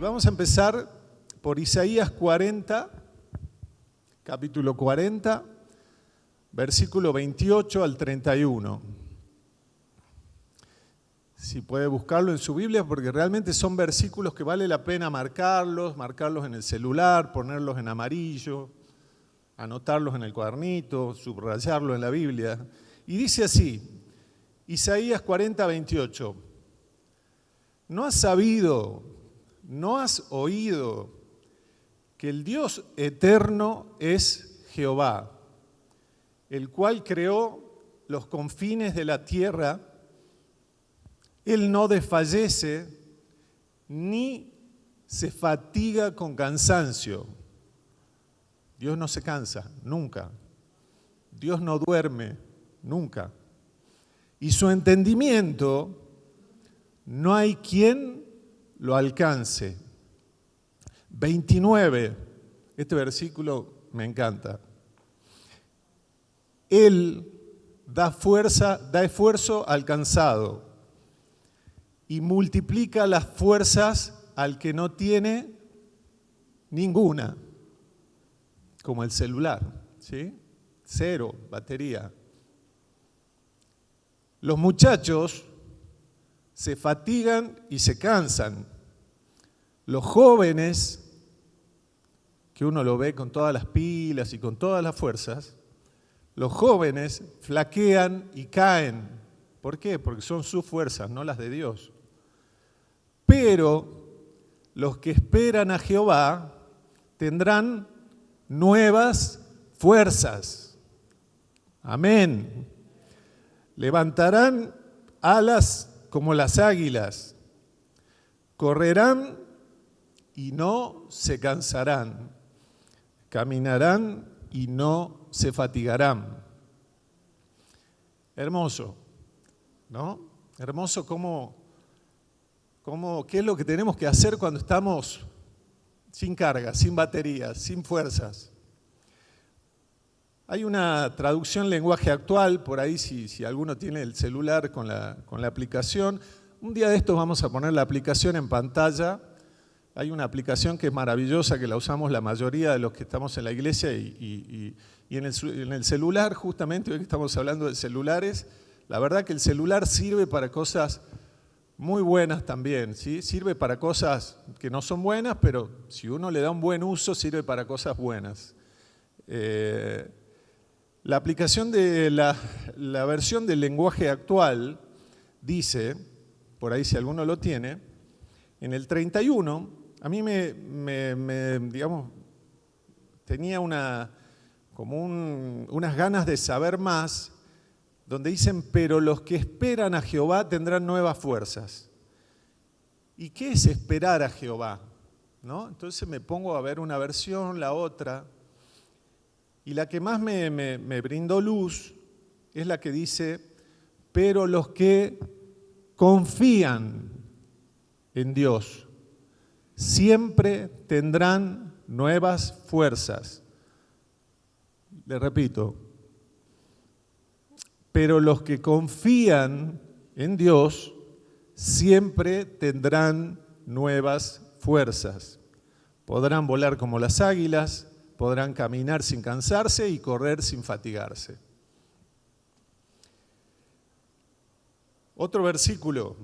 vamos a empezar por Isaías 40, capítulo 40, versículo 28 al 31. Si puede buscarlo en su Biblia, porque realmente son versículos que vale la pena marcarlos en el celular, ponerlos en amarillo, anotarlos en el cuadernito, subrayarlo en la Biblia. Y dice así, Isaías 40, 28. ¿No has sabido, no has oído que el Dios eterno es Jehová, el cual creó los confines de la tierra? Él no desfallece ni se fatiga con cansancio. Dios no se cansa, nunca. Dios no duerme, nunca. Y su entendimiento no hay quien lo alcance. 29, este versículo me encanta. Él da esfuerzo al cansado y multiplica las fuerzas al que no tiene ninguna, como el celular, ¿sí? Cero batería. Los muchachos se fatigan y se cansan. Los jóvenes, que uno lo ve con todas las pilas y con todas las fuerzas, los jóvenes flaquean y caen. ¿Por qué? Porque son sus fuerzas, no las de Dios. Pero los que esperan a Jehová tendrán nuevas fuerzas. Amén. Levantarán alas como las águilas, correrán y no se cansarán, caminarán y no se fatigarán. Hermoso, ¿no? Hermoso qué es lo que tenemos que hacer cuando estamos sin carga, sin baterías, sin fuerzas. Hay una traducción lenguaje actual, por ahí si alguno tiene el celular con la aplicación. Un día de estos vamos a poner la aplicación en pantalla. Hay una aplicación que es maravillosa, que la usamos la mayoría de los que estamos en la iglesia y en el celular, justamente hoy que estamos hablando de celulares, la verdad que el celular sirve para cosas muy buenas también, ¿sí? Sirve para cosas que no son buenas, pero si uno le da un buen uso, sirve para cosas buenas. La aplicación de la versión del lenguaje actual dice, por ahí si alguno lo tiene, en el 31, a mí digamos, tenía unas ganas de saber más, donde dicen, pero los que esperan a Jehová tendrán nuevas fuerzas. ¿Y qué es esperar a Jehová? ¿No? Entonces me pongo a ver una versión, la otra, y la que más me brindó luz es la que dice, pero los que confían en Dios siempre tendrán nuevas fuerzas. Le repito, pero los que confían en Dios siempre tendrán nuevas fuerzas. Podrán volar como las águilas, podrán caminar sin cansarse y correr sin fatigarse. Otro versículo,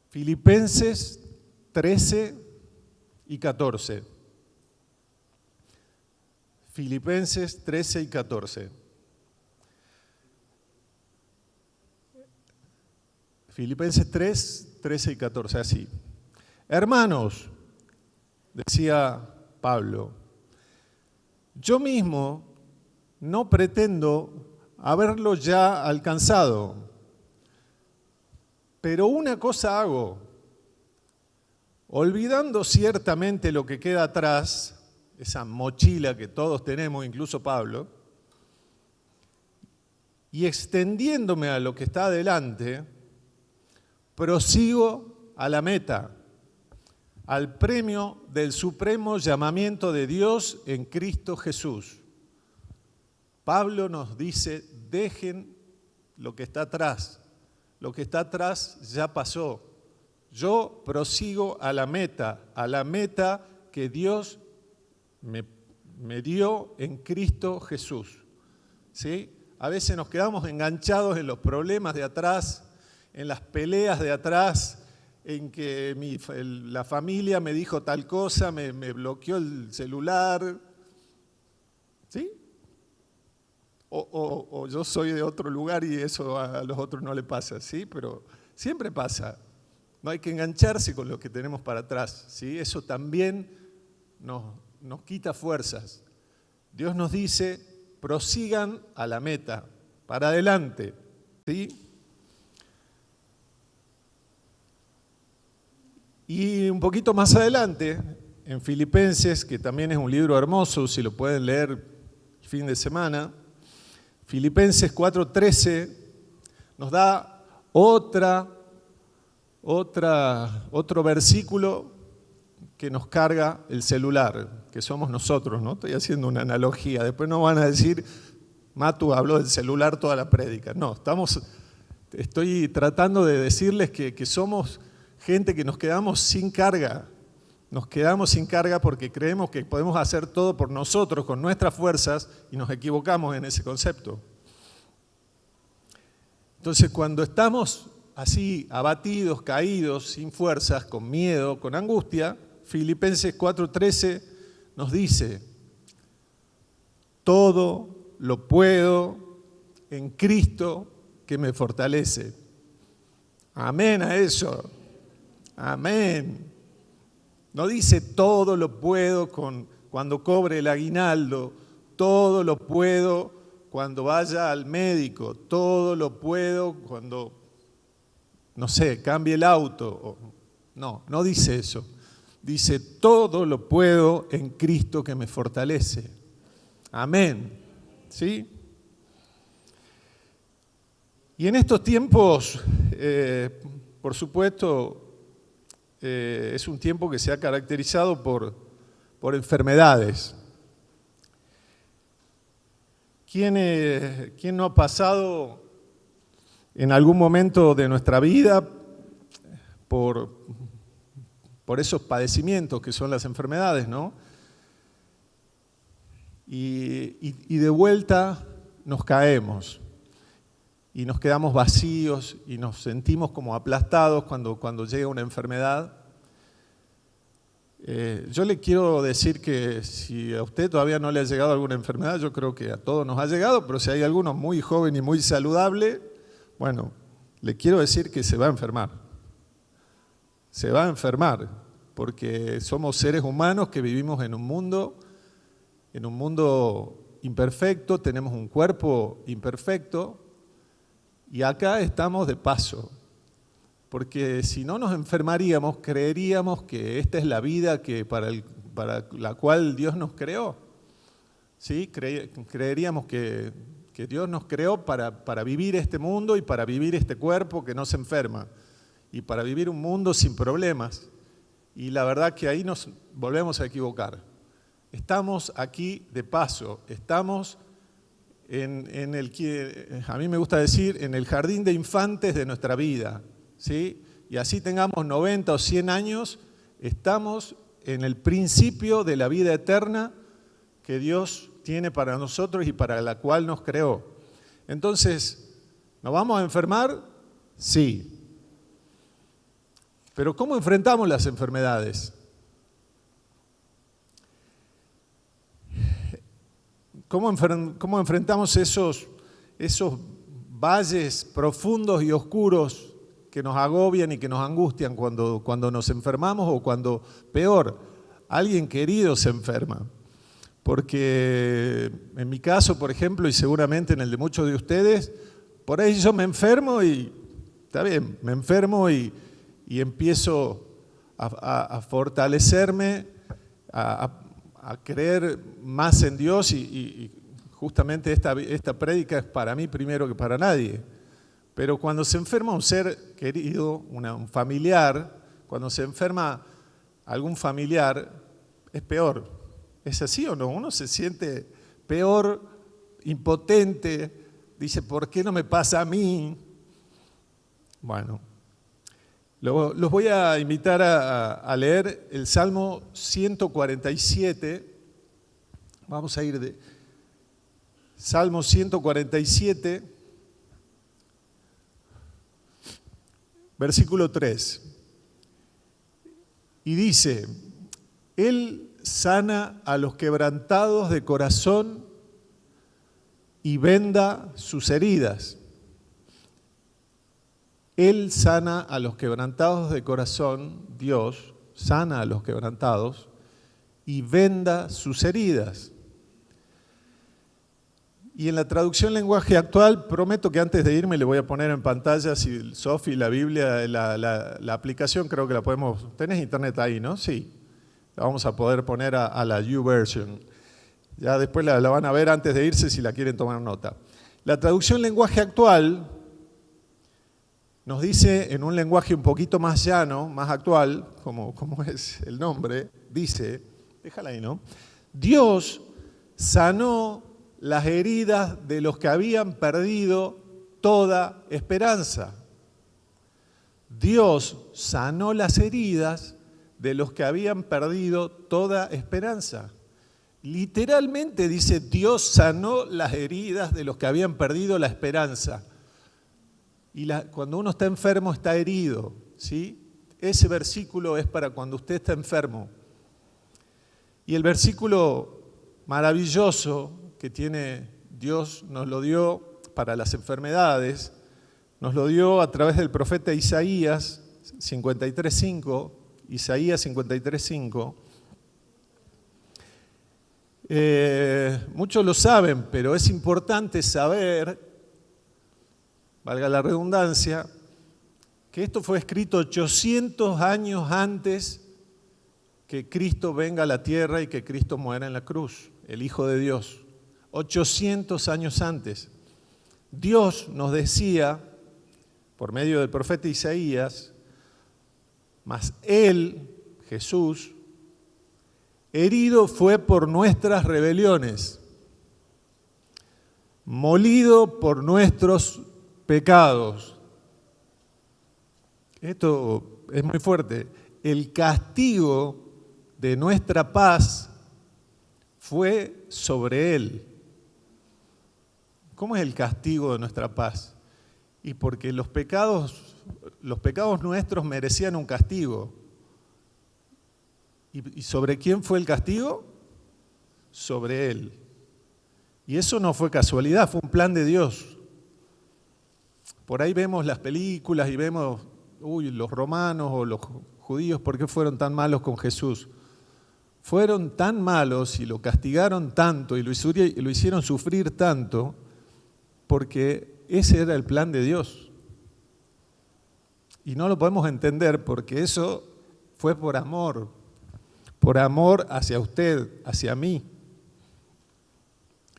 Filipenses 13 y 14. Filipenses 13 y 14. Filipenses 3, 13 y 14, así. Hermanos, decía Pablo, yo mismo no pretendo haberlo ya alcanzado, pero una cosa hago, olvidando ciertamente lo que queda atrás, esa mochila que todos tenemos, incluso Pablo, y extendiéndome a lo que está adelante, prosigo a la meta, al premio del supremo llamamiento de Dios en Cristo Jesús. Pablo nos dice, dejen lo que está atrás. Lo que está atrás ya pasó. Yo prosigo a la meta que Dios me dio en Cristo Jesús. ¿Sí? A veces nos quedamos enganchados en los problemas de atrás, en las peleas de atrás, en que la familia me dijo tal cosa, me bloqueó el celular, ¿sí? O yo soy de otro lugar y eso a los otros no le pasa, ¿sí? Pero siempre pasa. No hay que engancharse con lo que tenemos para atrás, ¿sí? Eso también nos quita fuerzas. Dios nos dice, prosigan a la meta, para adelante, ¿sí? Y un poquito más adelante, en Filipenses, que también es un libro hermoso, si lo pueden leer el fin de semana, Filipenses 4:13 nos da otro versículo que nos carga el celular, que somos nosotros, ¿no? Estoy haciendo una analogía, después no van a decir, Matu habló del celular toda la prédica. No, estoy tratando de decirles que somos gente que nos quedamos sin carga. Nos quedamos sin carga porque creemos que podemos hacer todo por nosotros, con nuestras fuerzas, y nos equivocamos en ese concepto. Entonces, cuando estamos así, abatidos, caídos, sin fuerzas, con miedo, con angustia, Filipenses 4:13 nos dice, todo lo puedo en Cristo que me fortalece. Amén a eso. Amén. No dice todo lo puedo cuando cobre el aguinaldo, todo lo puedo cuando vaya al médico, todo lo puedo cuando, no sé, cambie el auto. No dice eso. Dice, todo lo puedo en Cristo que me fortalece. Amén. ¿Sí? Y en estos tiempos, por supuesto, es un tiempo que se ha caracterizado por enfermedades. ¿Quién no ha pasado en algún momento de nuestra vida por esos padecimientos que son las enfermedades, ¿no? Y de vuelta nos caemos y nos quedamos vacíos y nos sentimos como aplastados cuando llega una enfermedad. Yo le quiero decir que si a usted todavía no le ha llegado alguna enfermedad, yo creo que a todos nos ha llegado, pero si hay alguno muy joven y muy saludable, bueno, le quiero decir que se va a enfermar. Se va a enfermar, porque somos seres humanos que vivimos en un mundo imperfecto, tenemos un cuerpo imperfecto y acá estamos de paso. Porque si no nos enfermaríamos, creeríamos que esta es la vida para la cual Dios nos creó. ¿Sí? Creeríamos que Dios nos creó para vivir este mundo y para vivir este cuerpo que no se enferma. Y para vivir un mundo sin problemas. Y la verdad que ahí nos volvemos a equivocar. Estamos aquí de paso, estamos en el que, a mí me gusta decir, en el jardín de infantes de nuestra vida. ¿Sí? Y así tengamos 90 o 100 años, estamos en el principio de la vida eterna que Dios tiene para nosotros y para la cual nos creó. Entonces, ¿nos vamos a enfermar? Sí. Pero ¿cómo enfrentamos las enfermedades? ¿Cómo enfrentamos esos valles profundos y oscuros que nos agobian y que nos angustian cuando nos enfermamos o cuando, peor, alguien querido se enferma? Porque en mi caso, por ejemplo, y seguramente en el de muchos de ustedes, por ahí yo me enfermo y, está bien, me enfermo y empiezo a fortalecerme, a creer más en Dios y justamente esta prédica es para mí primero que para nadie. Pero cuando se enferma un ser querido, un familiar, cuando se enferma algún familiar, es peor. ¿Es así o no? Uno se siente peor, impotente, dice, ¿por qué no me pasa a mí? Bueno, Los voy a invitar a leer el Salmo 147. Vamos a ir de Salmo 147, versículo 3. Y dice: Él sana a los quebrantados de corazón y venda sus heridas. Él sana a los quebrantados de corazón, Dios sana a los quebrantados y venda sus heridas. Y en la traducción lenguaje actual, prometo que antes de irme le voy a poner en pantalla, si Sofi, la Biblia, la aplicación, creo que la podemos, tenés internet ahí, ¿no? Sí, la vamos a poder poner a la YouVersion. Ya después la van a ver antes de irse si la quieren tomar nota. La traducción lenguaje actual nos dice, en un lenguaje un poquito más llano, más actual, como es el nombre, dice, déjala ahí, ¿no? Dios sanó las heridas de los que habían perdido toda esperanza. Dios sanó las heridas de los que habían perdido toda esperanza. Literalmente dice, Dios sanó las heridas de los que habían perdido la esperanza. Y cuando uno está enfermo, está herido, ¿sí? Ese versículo es para cuando usted está enfermo. Y el versículo maravilloso que tiene Dios nos lo dio para las enfermedades, nos lo dio a través del profeta Isaías 53:5, Isaías 53:5. Muchos lo saben, pero es importante saber, valga la redundancia, que esto fue escrito 800 años antes que Cristo venga a la tierra y que Cristo muera en la cruz, el Hijo de Dios. 800 años antes. Dios nos decía, por medio del profeta Isaías, mas Él, Jesús, herido fue por nuestras rebeliones, molido por nuestros pecados. Esto es muy fuerte. El castigo de nuestra paz fue sobre Él. ¿Cómo es el castigo de nuestra paz? Y porque los pecados nuestros merecían un castigo. ¿Y sobre quién fue el castigo? Sobre Él. Y eso no fue casualidad, fue un plan de Dios. Por ahí vemos las películas y vemos, los romanos o los judíos, ¿por qué fueron tan malos con Jesús? Fueron tan malos y lo castigaron tanto y lo hicieron sufrir tanto porque ese era el plan de Dios. Y no lo podemos entender porque eso fue por amor hacia usted, hacia mí.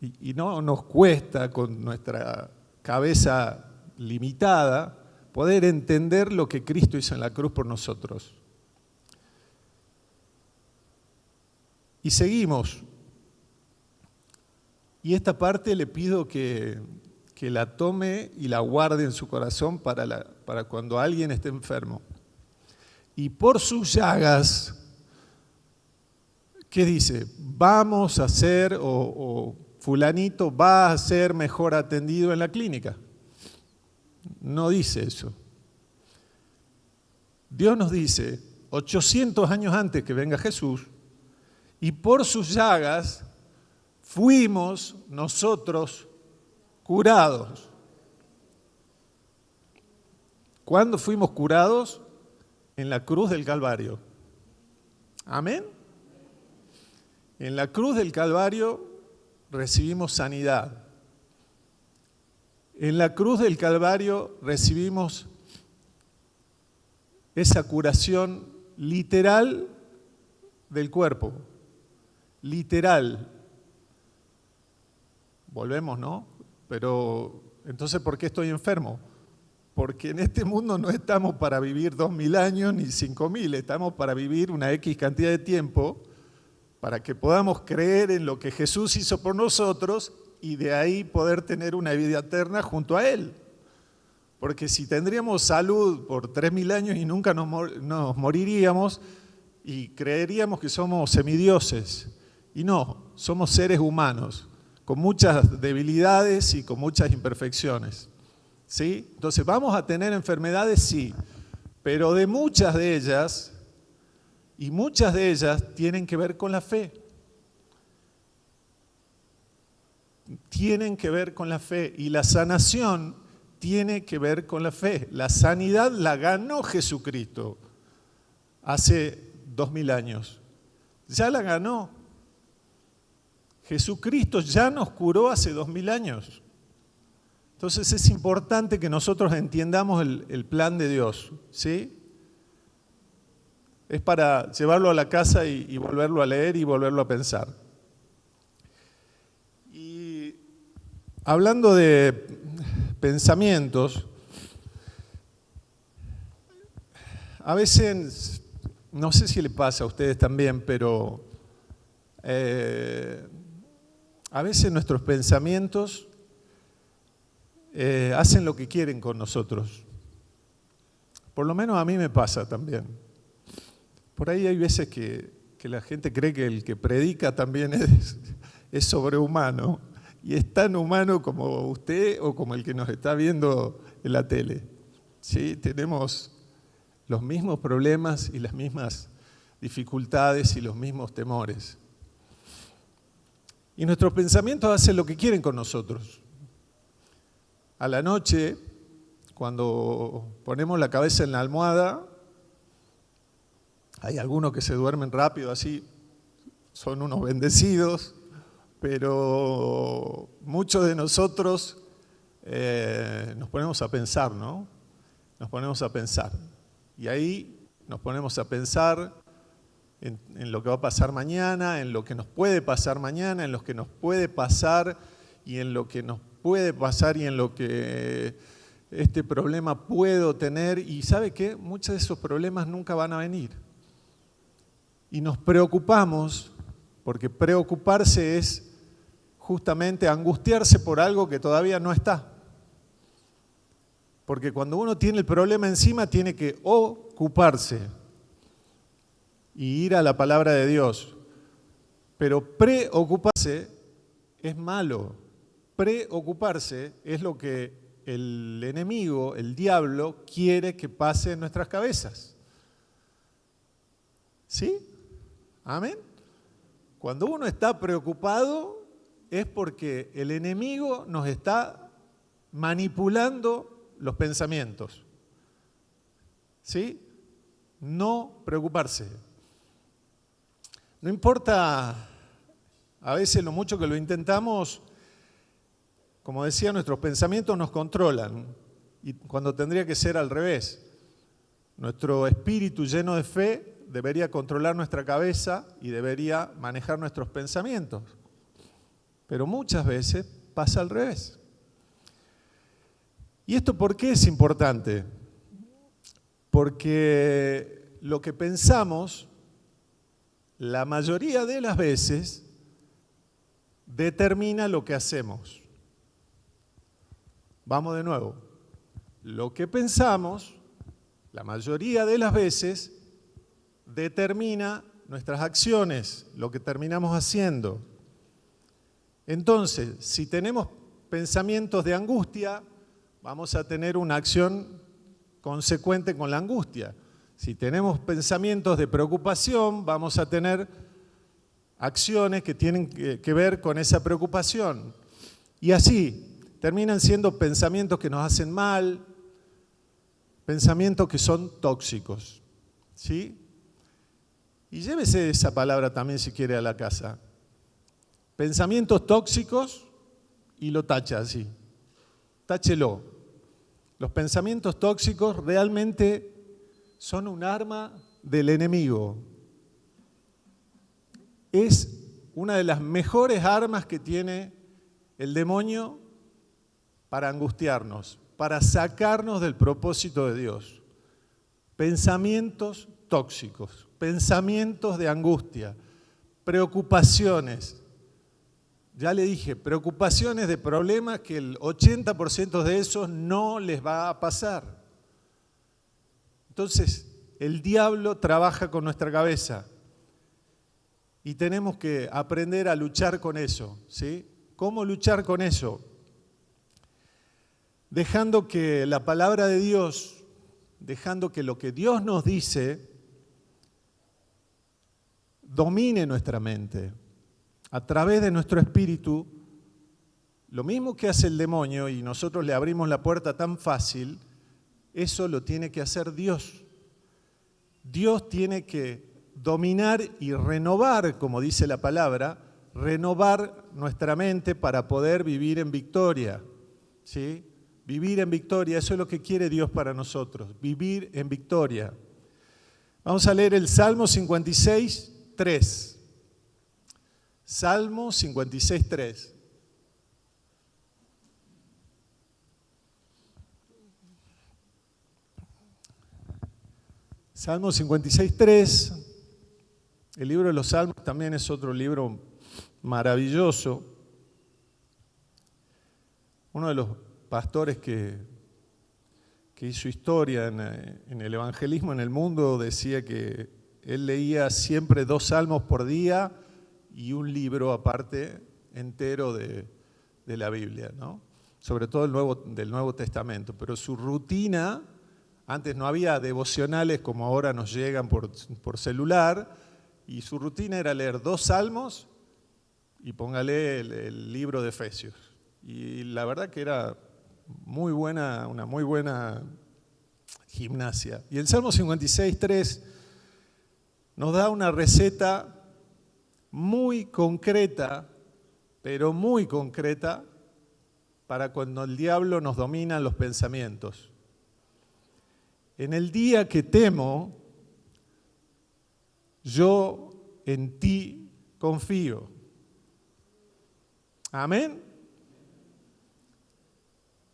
Y no nos cuesta con nuestra cabeza limitada poder entender lo que Cristo hizo en la cruz por nosotros. Y seguimos. Y esta parte le pido que la tome y la guarde en su corazón para cuando alguien esté enfermo. Y por sus llagas, ¿qué dice? Vamos a ser, o fulanito va a ser mejor atendido en la clínica. No dice eso. Dios nos dice, 800 años antes que venga Jesús, y por sus llagas fuimos nosotros curados. ¿Cuándo fuimos curados? En la cruz del Calvario. ¿Amén? En la cruz del Calvario recibimos sanidad. En la cruz del Calvario recibimos esa curación literal del cuerpo. Literal. Volvemos, ¿no? Pero, entonces, ¿por qué estoy enfermo? Porque en este mundo no estamos para vivir 2000 años ni 5000, estamos para vivir una X cantidad de tiempo para que podamos creer en lo que Jesús hizo por nosotros y de ahí poder tener una vida eterna junto a Él. Porque si tendríamos salud por 3000 años y nunca nos moriríamos y creeríamos que somos semidioses. Y no, somos seres humanos, con muchas debilidades y con muchas imperfecciones. ¿Sí? Entonces, ¿vamos a tener enfermedades? Sí, pero de muchas de ellas, y muchas de ellas tienen que ver con la fe. Tienen que ver con la fe, y la sanación tiene que ver con la fe. La sanidad la ganó Jesucristo hace 2000 años. Ya la ganó. Jesucristo ya nos curó hace 2000 años. Entonces es importante que nosotros entiendamos el plan de Dios, ¿sí? Es para llevarlo a la casa y volverlo a leer y volverlo a pensar. Y hablando de pensamientos, a veces, no sé si le pasa a ustedes también, pero a veces nuestros pensamientos hacen lo que quieren con nosotros. Por lo menos a mí me pasa también. Por ahí hay veces que la gente cree que el que predica también es sobrehumano, y es tan humano como usted o como el que nos está viendo en la tele. ¿Sí? Tenemos los mismos problemas y las mismas dificultades y los mismos temores. Y nuestros pensamientos hacen lo que quieren con nosotros. A la noche, cuando ponemos la cabeza en la almohada, hay algunos que se duermen rápido así, son unos bendecidos, pero muchos de nosotros nos ponemos a pensar, ¿no? Nos ponemos a pensar. Y ahí nos ponemos a pensar en lo que va a pasar mañana, en lo que nos puede pasar mañana, en lo que nos puede pasar y en lo que nos puede pasar y en lo que este problema puedo tener. Y ¿sabe qué? Muchos de esos problemas nunca van a venir. Y nos preocupamos, porque preocuparse es justamente angustiarse por algo que todavía no está. Porque cuando uno tiene el problema encima, tiene que ocuparse y ir a la palabra de Dios. Pero preocuparse es malo. Preocuparse es lo que el enemigo, el diablo, quiere que pase en nuestras cabezas. ¿Sí? ¿Amén? Cuando uno está preocupado es porque el enemigo nos está manipulando los pensamientos. ¿Sí? No preocuparse. No importa a veces lo mucho que lo intentamos, como decía, nuestros pensamientos nos controlan, y cuando tendría que ser al revés. Nuestro espíritu lleno de fe debería controlar nuestra cabeza y debería manejar nuestros pensamientos. Pero muchas veces pasa al revés. ¿Y esto por qué es importante? Porque lo que pensamos, la mayoría de las veces, determina lo que hacemos. Vamos de nuevo. Lo que pensamos, la mayoría de las veces, determina nuestras acciones, lo que terminamos haciendo. Entonces, si tenemos pensamientos de angustia, vamos a tener una acción consecuente con la angustia. Si tenemos pensamientos de preocupación, vamos a tener acciones que tienen que ver con esa preocupación. Y así, terminan siendo pensamientos que nos hacen mal, pensamientos que son tóxicos. ¿Sí? Y llévese esa palabra también si quiere a la casa. Pensamientos tóxicos, y lo tacha así. Táchelo. Los pensamientos tóxicos realmente son un arma del enemigo. Es una de las mejores armas que tiene el demonio para angustiarnos, para sacarnos del propósito de Dios. Pensamientos tóxicos, pensamientos de angustia, preocupaciones, Ya le dije, preocupaciones de problemas que el 80% de esos no les va a pasar. Entonces, el diablo trabaja con nuestra cabeza y tenemos que aprender a luchar con eso, ¿sí? ¿Cómo luchar con eso? Dejando que la palabra de Dios, dejando que lo que Dios nos dice domine nuestra mente. A través de nuestro espíritu, lo mismo que hace el demonio y nosotros le abrimos la puerta tan fácil, eso lo tiene que hacer Dios. Dios tiene que dominar y renovar, como dice la palabra, renovar nuestra mente para poder vivir en victoria, ¿sí? Vivir en victoria, eso es lo que quiere Dios para nosotros, vivir en victoria. Vamos a leer el Salmo 56, 3. Salmo 56, 3. Salmo 56, 3. El libro de los Salmos también es otro libro maravilloso. Uno de los pastores que hizo historia en el evangelismo en el mundo decía que él leía siempre 2 salmos por día y un libro aparte entero de la Biblia, ¿no? Sobre todo del Nuevo Testamento. Pero su rutina, antes no había devocionales como ahora nos llegan por celular, y su rutina era leer 2 salmos y póngale el libro de Efesios. Y la verdad que era una muy buena gimnasia. Y el Salmo 56, 3 nos da una receta muy concreta, pero muy concreta, para cuando el diablo nos domina los pensamientos. En el día que temo, yo en ti confío. Amén.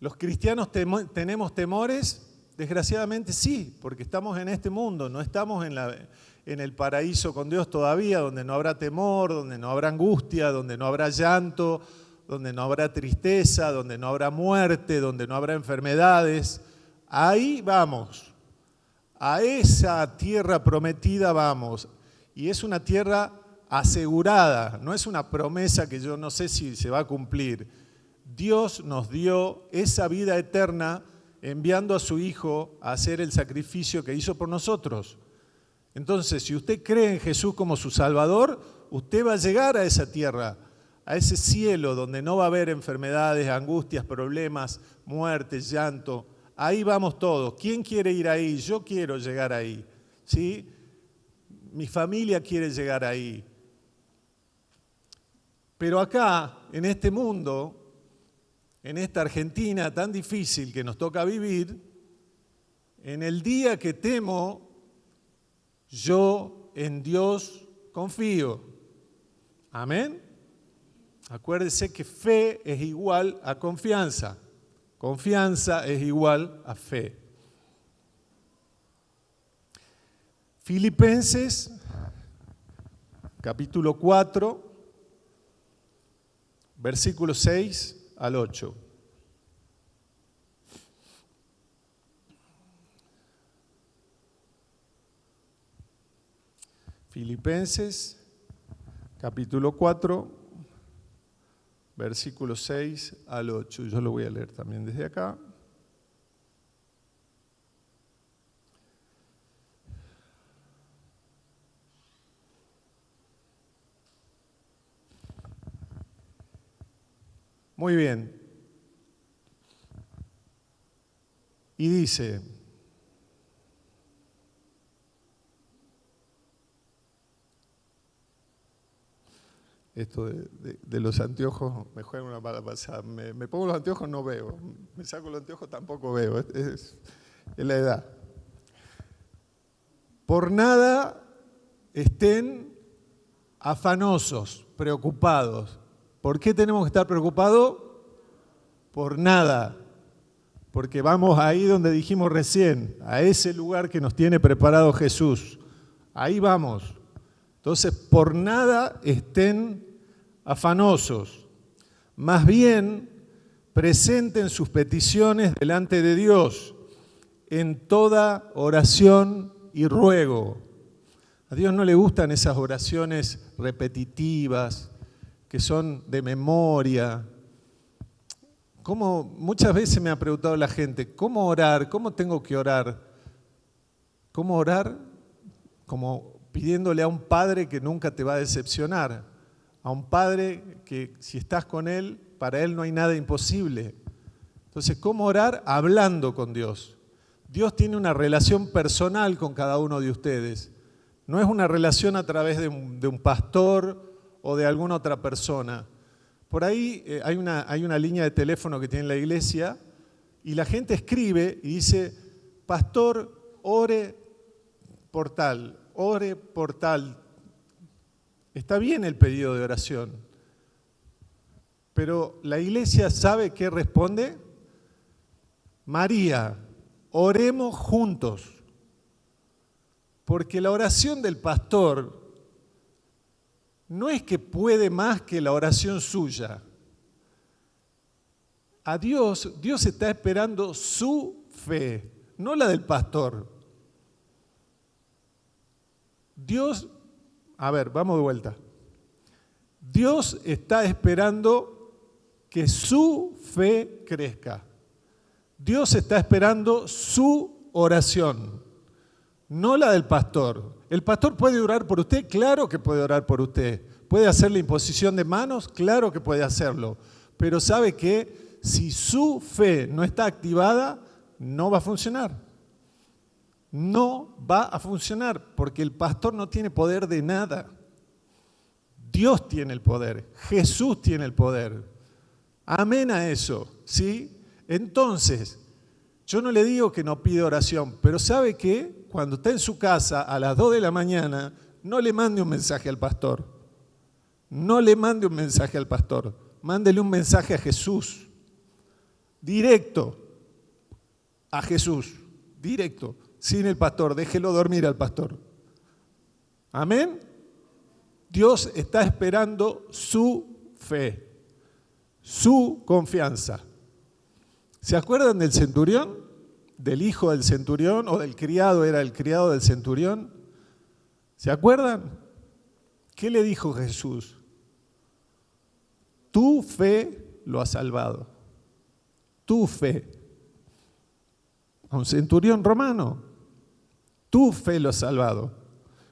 ¿Los cristianos tenemos temores? Desgraciadamente sí, porque estamos en este mundo, no estamos en el paraíso con Dios todavía, donde no habrá temor, donde no habrá angustia, donde no habrá llanto, donde no habrá tristeza, donde no habrá muerte, donde no habrá enfermedades. Ahí vamos, a esa tierra prometida vamos, y es una tierra asegurada, no es una promesa que yo no sé si se va a cumplir. Dios nos dio esa vida eterna enviando a su Hijo a hacer el sacrificio que hizo por nosotros. Entonces, si usted cree en Jesús como su Salvador, usted va a llegar a esa tierra, a ese cielo donde no va a haber enfermedades, angustias, problemas, muertes, llanto. Ahí vamos todos. ¿Quién quiere ir ahí? Yo quiero llegar ahí, ¿sí? Mi familia quiere llegar ahí. Pero acá, en este mundo, en esta Argentina tan difícil que nos toca vivir, en el día que temo, yo en Dios confío. Amén. Acuérdese que fe es igual a confianza. Confianza es igual a fe. Filipenses, capítulo 4, versículos 6 al 8. Filipenses, capítulo 4, versículos 6 al 8. Yo lo voy a leer también desde acá. Muy bien. Y dice, esto de los anteojos me juega una mala pasada. Me pongo los anteojos, no veo. Me saco los anteojos, tampoco veo. Es la edad. Por nada estén afanosos, preocupados. ¿Por qué tenemos que estar preocupados? Por nada. Porque vamos ahí donde dijimos recién, a ese lugar que nos tiene preparado Jesús. Ahí vamos. Entonces, por nada estén afanosos. Más bien, presenten sus peticiones delante de Dios en toda oración y ruego. A Dios no le gustan esas oraciones repetitivas, que son de memoria. Muchas veces me ha preguntado la gente, ¿cómo orar? ¿Cómo tengo que orar? ¿Cómo orar? Como pidiéndole a un padre que nunca te va a decepcionar, a un padre que si estás con él, para él no hay nada imposible. Entonces, ¿cómo orar? Hablando con Dios. Dios tiene una relación personal con cada uno de ustedes. No es una relación a través de un pastor o de alguna otra persona. Por ahí hay una línea de teléfono que tiene la iglesia y la gente escribe y dice, pastor, ore por tal, ore por tal. Está bien el pedido de oración, pero la iglesia ¿sabe qué responde? María, oremos juntos, porque la oración del pastor no es que puede más que la oración suya. A Dios está esperando su fe, no la del pastor. Vamos de vuelta. Dios está esperando que su fe crezca. Dios está esperando su oración, no la del pastor. ¿El pastor puede orar por usted? Claro que puede orar por usted. ¿Puede hacer la imposición de manos? Claro que puede hacerlo. Pero ¿sabe qué? Si su fe no está activada, no va a funcionar. No va a funcionar porque el pastor no tiene poder de nada. Dios tiene el poder, Jesús tiene el poder. Amén a eso, ¿sí? Entonces, yo no le digo que no pida oración, pero ¿sabe qué? Cuando está en su casa a las 2 de la mañana, no le mande un mensaje al pastor. No le mande un mensaje al pastor. Mándele un mensaje a Jesús. Directo a Jesús. Directo. Sin el pastor. Déjelo dormir al pastor. Amén. Dios está esperando su fe, su confianza. ¿Se acuerdan del centurión? ¿Del hijo del centurión o del criado? Era el criado del centurión. ¿Se acuerdan? ¿Qué le dijo Jesús? Tu fe lo ha salvado. Tu fe. A un centurión romano. Tu fe lo ha salvado.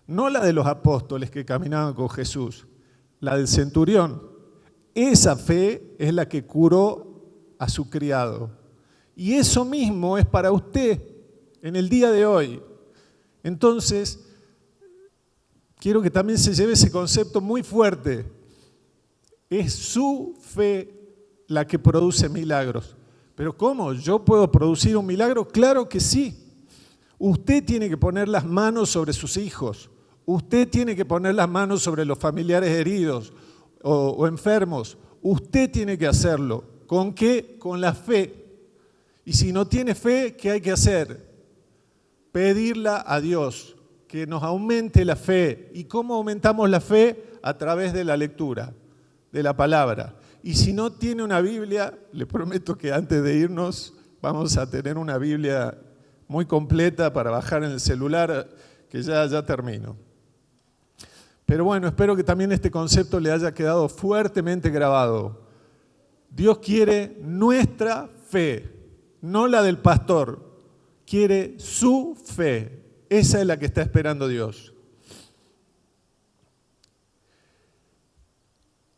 No la de los apóstoles que caminaban con Jesús, la del centurión. Esa fe es la que curó a su criado. Y eso mismo es para usted en el día de hoy. Entonces, quiero que también se lleve ese concepto muy fuerte. Es su fe la que produce milagros. ¿Pero cómo? ¿Yo puedo producir un milagro? Claro que sí. Usted tiene que poner las manos sobre sus hijos. Usted tiene que poner las manos sobre los familiares heridos o enfermos. Usted tiene que hacerlo. ¿Con qué? Con la fe. Y si no tiene fe, ¿qué hay que hacer? Pedirla a Dios, que nos aumente la fe. ¿Y cómo aumentamos la fe? A través de la lectura, de la palabra. Y si no tiene una Biblia, le prometo que antes de irnos vamos a tener una Biblia muy completa para bajar en el celular, que ya termino. Pero bueno, espero que también este concepto le haya quedado fuertemente grabado. Dios quiere nuestra fe, no la del pastor. Quiere su fe. Esa es la que está esperando Dios.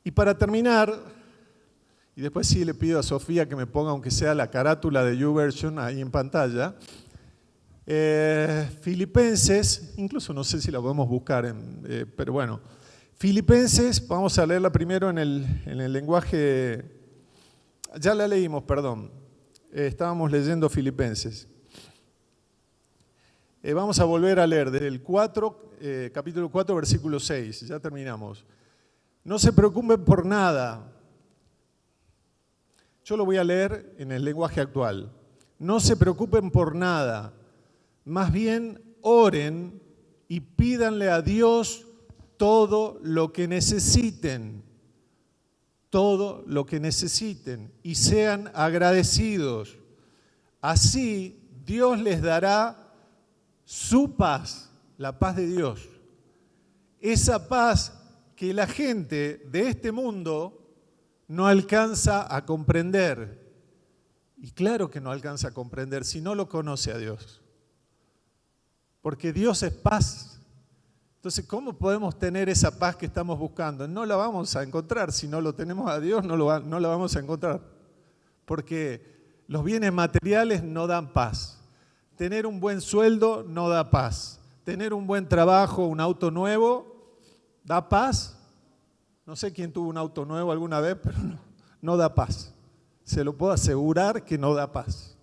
Y para terminar, y después sí le pido a Sofía que me ponga, aunque sea la carátula de YouVersion ahí en pantalla, Filipenses, incluso no sé si la podemos buscar, pero bueno, Filipenses, vamos a leerla primero en el lenguaje, ya la leímos, perdón, estábamos leyendo Filipenses. Vamos a volver a leer desde el capítulo 4, versículo 6, ya terminamos. No se preocupen por nada. Yo lo voy a leer en el lenguaje actual. No se preocupen por nada. Más bien, oren y pídanle a Dios todo lo que necesiten. todo lo que necesiten y sean agradecidos. Así Dios les dará su paz, la paz de Dios. Esa paz que la gente de este mundo no alcanza a comprender. Y claro que no alcanza a comprender si no lo conoce a Dios. Porque Dios es paz. Entonces, ¿cómo podemos tener esa paz que estamos buscando? No la vamos a encontrar. Si no lo tenemos a Dios, no la vamos a encontrar. Porque los bienes materiales no dan paz. Tener un buen sueldo no da paz. Tener un buen trabajo, un auto nuevo, ¿da paz? No sé quién tuvo un auto nuevo alguna vez, pero no da paz. Se lo puedo asegurar que no da paz.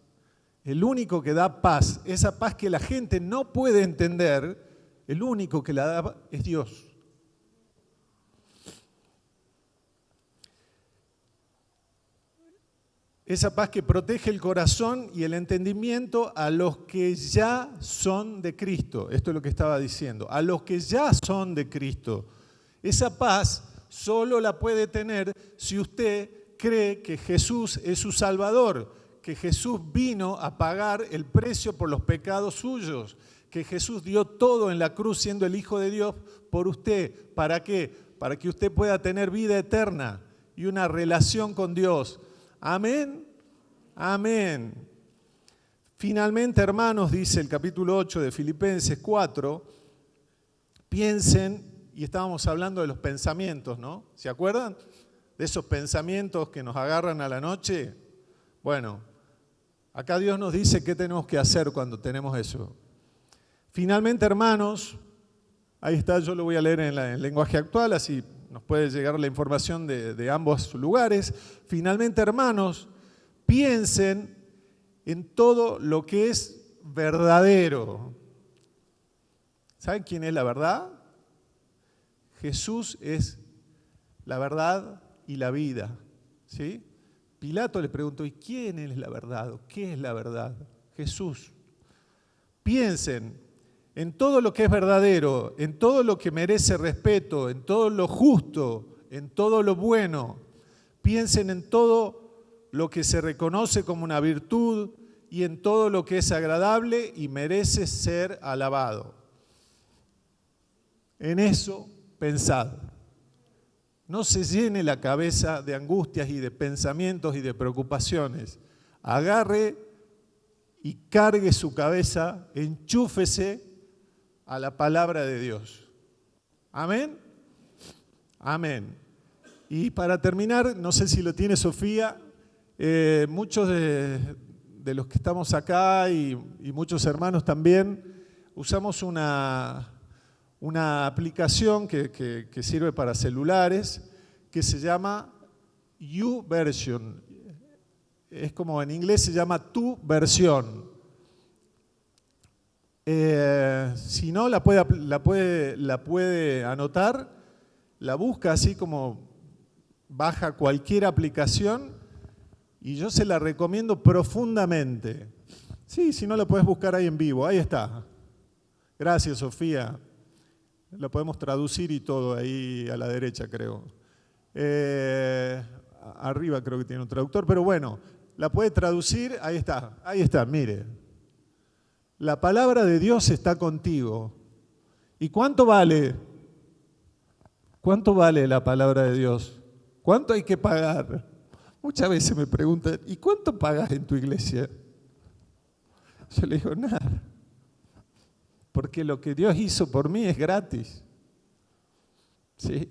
El único que da paz, esa paz que la gente no puede entender, el único que la da es Dios. Esa paz que protege el corazón y el entendimiento a los que ya son de Cristo. Esto es lo que estaba diciendo. A los que ya son de Cristo. Esa paz solo la puede tener si usted cree que Jesús es su Salvador, que Jesús vino a pagar el precio por los pecados suyos, que Jesús dio todo en la cruz siendo el Hijo de Dios por usted. ¿Para qué? Para que usted pueda tener vida eterna y una relación con Dios. Amén. Amén. Finalmente, hermanos, dice el capítulo 8 de Filipenses 4, piensen, y estábamos hablando de los pensamientos, ¿no? ¿Se acuerdan? De esos pensamientos que nos agarran a la noche. Bueno, acá Dios nos dice qué tenemos que hacer cuando tenemos eso. Finalmente, hermanos, ahí está, yo lo voy a leer en el lenguaje actual, así nos puede llegar la información de ambos lugares. Finalmente, hermanos, piensen en todo lo que es verdadero. ¿Saben quién es la verdad? Jesús es la verdad y la vida, ¿sí? Pilato le preguntó, ¿y quién es la verdad? ¿Qué es la verdad? Jesús. Piensen en todo lo que es verdadero, en todo lo que merece respeto, en todo lo justo, en todo lo bueno. Piensen en todo lo que se reconoce como una virtud y en todo lo que es agradable y merece ser alabado. En eso pensad. No se llene la cabeza de angustias y de pensamientos y de preocupaciones. Agarre y cargue su cabeza, enchúfese a la palabra de Dios. Amén. Amén. Y para terminar, no sé si lo tiene Sofía, muchos de los que estamos acá y muchos hermanos también, usamos una aplicación que sirve para celulares que se llama YouVersion. Es como en inglés se llama Tu Versión. Si no, la puede anotar, la busca así como baja cualquier aplicación y yo se la recomiendo profundamente. Sí, si no la puedes buscar ahí en vivo, ahí está. Gracias, Sofía. La podemos traducir y todo ahí a la derecha, creo. Arriba creo que tiene un traductor, pero bueno, la puede traducir, ahí está, mire. La palabra de Dios está contigo. ¿Y cuánto vale? ¿Cuánto vale la palabra de Dios? ¿Cuánto hay que pagar? Muchas veces me preguntan, ¿y cuánto pagas en tu iglesia? Yo le digo, nada. Porque lo que Dios hizo por mí es gratis. ¿Sí?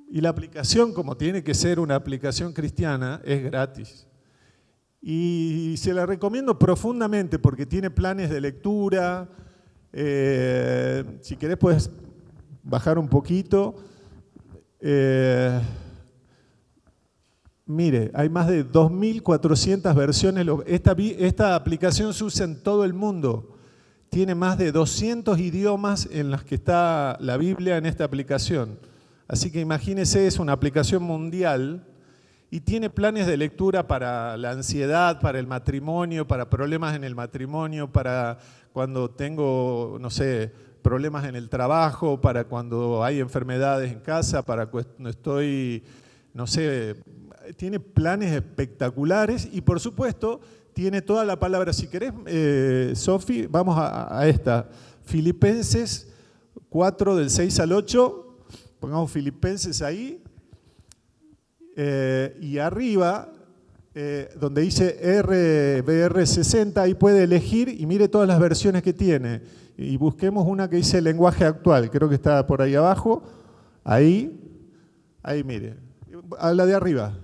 Y la aplicación, como tiene que ser una aplicación cristiana, es gratis. Y se la recomiendo profundamente porque tiene planes de lectura. Si querés puedes bajar un poquito. Mire, hay más de 2.400 versiones. Esta aplicación se usa en todo el mundo. Tiene más de 200 idiomas en los que está la Biblia en esta aplicación. Así que imagínese, es una aplicación mundial y tiene planes de lectura para la ansiedad, para el matrimonio, para problemas en el matrimonio, para cuando tengo, no sé, problemas en el trabajo, para cuando hay enfermedades en casa, para cuando estoy no sé, tiene planes espectaculares y por supuesto tiene toda la palabra. Si querés, Sofi, vamos a esta. Filipenses 4 del 6 al 8, pongamos Filipenses ahí, y arriba, donde dice RBR 60, ahí puede elegir y mire todas las versiones que tiene. Y busquemos una que dice lenguaje actual, creo que está por ahí abajo, ahí mire, la de arriba,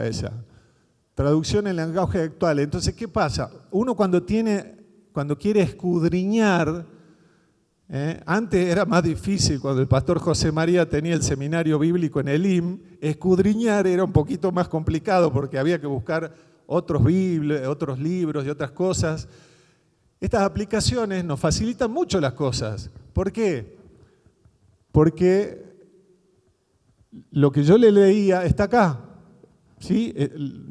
esa. Traducción en lenguaje actual. Entonces, ¿qué pasa? Uno cuando quiere escudriñar, antes era más difícil, cuando el pastor José María tenía el seminario bíblico en el IM, escudriñar era un poquito más complicado porque había que buscar otros libros y otras cosas. Estas aplicaciones nos facilitan mucho las cosas. ¿Por qué? Porque lo que yo le leía está acá. ¿Sí?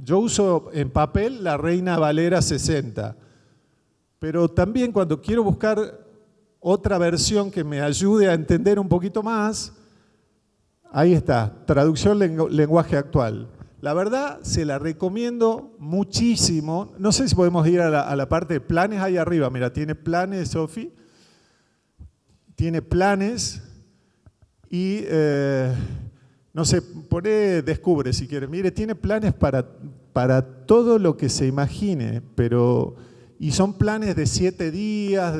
Yo uso en papel la Reina Valera 60, pero también cuando quiero buscar otra versión que me ayude a entender un poquito más, ahí está, traducción lenguaje actual. La verdad, se la recomiendo muchísimo. No sé si podemos ir a la parte de planes ahí arriba. Mira, tiene planes, Sofi. Tiene planes y, no sé, descubre si quieres. Mire, tiene planes para todo lo que se imagine, y son planes de 7 días,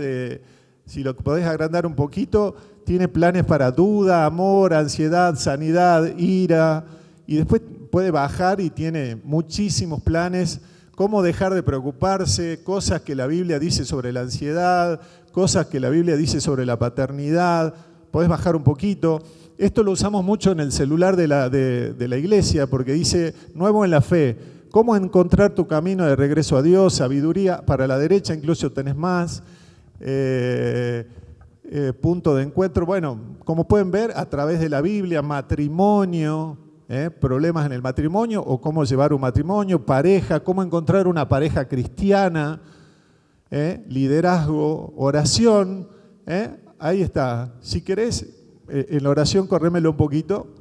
si lo podés agrandar un poquito, tiene planes para duda, amor, ansiedad, sanidad, ira, y después puede bajar y tiene muchísimos planes, cómo dejar de preocuparse, cosas que la Biblia dice sobre la ansiedad, cosas que la Biblia dice sobre la paternidad, podés bajar un poquito. Esto lo usamos mucho en el celular de la iglesia porque dice, nuevo en la fe, cómo encontrar tu camino de regreso a Dios, sabiduría, para la derecha incluso tenés más, punto de encuentro. Bueno, como pueden ver, a través de la Biblia, matrimonio, problemas en el matrimonio o cómo llevar un matrimonio, pareja, cómo encontrar una pareja cristiana, liderazgo, oración, ahí está. Si querés, en la oración, corrémelo un poquito,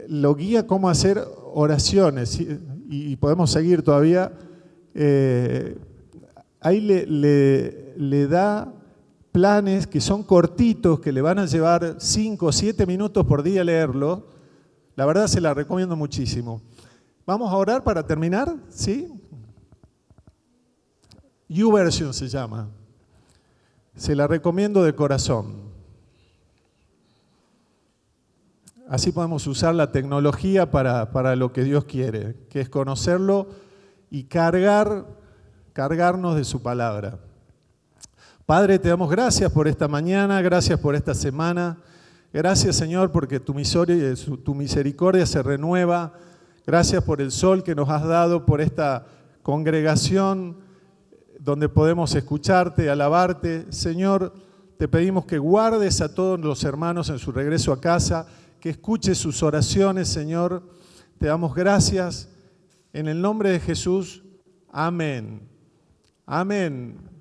lo guía cómo hacer oraciones y podemos seguir todavía. Ahí le da planes que son cortitos, que le van a llevar 5 o 7 minutos por día leerlo. La verdad se la recomiendo muchísimo. Vamos a orar para terminar, ¿sí? YouVersion se llama. Se la recomiendo de corazón. Así podemos usar la tecnología para lo que Dios quiere, que es conocerlo y cargarnos de su palabra. Padre, te damos gracias por esta mañana, gracias por esta semana. Gracias, Señor, porque tu misericordia se renueva. Gracias por el sol que nos has dado, por esta congregación donde podemos escucharte, alabarte. Señor, te pedimos que guardes a todos los hermanos en su regreso a casa, que escuches sus oraciones, Señor. Te damos gracias. En el nombre de Jesús, amén. Amén.